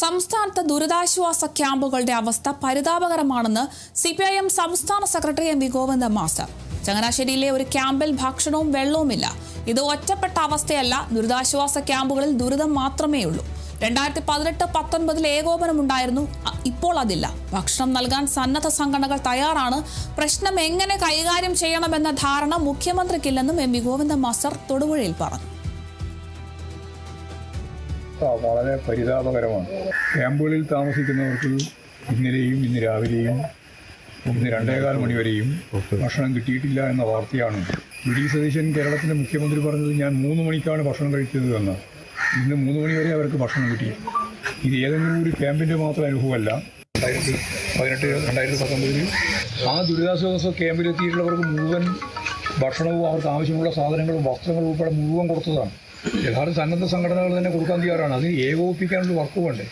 സംസ്ഥാനത്ത് ദുരിതാശ്വാസ ക്യാമ്പുകളുടെ അവസ്ഥ പരിതാപകരമാണെന്ന് CPIM സംസ്ഥാന സെക്രട്ടറി MV ഗോവിന്ദൻ മാസ്റ്റർ. ചങ്ങനാശ്ശേരിയിലെ ഒരു ക്യാമ്പിൽ ഭക്ഷണവും വെള്ളവുമില്ല. ഇത് ഒറ്റപ്പെട്ട അവസ്ഥയല്ല, ദുരിതാശ്വാസ ക്യാമ്പുകളിൽ ദുരിതം മാത്രമേയുള്ളൂ. 2018-19 ഏകോപനമുണ്ടായിരുന്നു, ഇപ്പോൾ അതില്ല. ഭക്ഷണം നൽകാൻ സന്നദ്ധ സംഘടനകൾ തയ്യാറാണ്. പ്രശ്നം എങ്ങനെ കൈകാര്യം ചെയ്യണമെന്ന ധാരണ മുഖ്യമന്ത്രിക്കില്ലെന്നും MV ഗോവിന്ദൻ മാസ്റ്റർ തൊടുപുഴയിൽ പറഞ്ഞു. വളരെ പരിതാപകരമാണ്. ക്യാമ്പുകളിൽ താമസിക്കുന്നവർക്ക് ഇന്നലെയും ഇന്ന് രാവിലെയും ഇന്ന് 2:15 മണി വരെയും ഭക്ഷണം കിട്ടിയിട്ടില്ല എന്ന വാർത്തയാണ്. വി.ഡി. സതീശൻ കേരളത്തിൻ്റെ മുഖ്യമന്ത്രി പറഞ്ഞത് ഞാൻ 3 മണിക്കാണ് ഭക്ഷണം കഴിച്ചത് എന്ന്. ഇന്ന് 3 മണി വരെ അവർക്ക് ഭക്ഷണം കിട്ടി. ഇത് ഏതെങ്കിലും ഒരു ക്യാമ്പിൻ്റെ മാത്രം അനുഭവമല്ല. 2019 ആ ദുരിതാശ്വാസ ക്യാമ്പിലെത്തിയിട്ടുള്ളവർക്ക് മുഴുവൻ ഭക്ഷണവും അവർക്ക് ആവശ്യമുള്ള സാധനങ്ങളും വസ്ത്രങ്ങളും ഉൾപ്പെടെ മുഴുവൻ കൊടുത്തതാണ്. യഥാർത്ഥ സന്നദ്ധ സംഘടനകൾ തന്നെ കൊടുക്കാൻ തയ്യാറാണ്. അതിന് ഏകോപിപ്പിക്കാനുള്ള വർക്ക് വേണ്ടേ.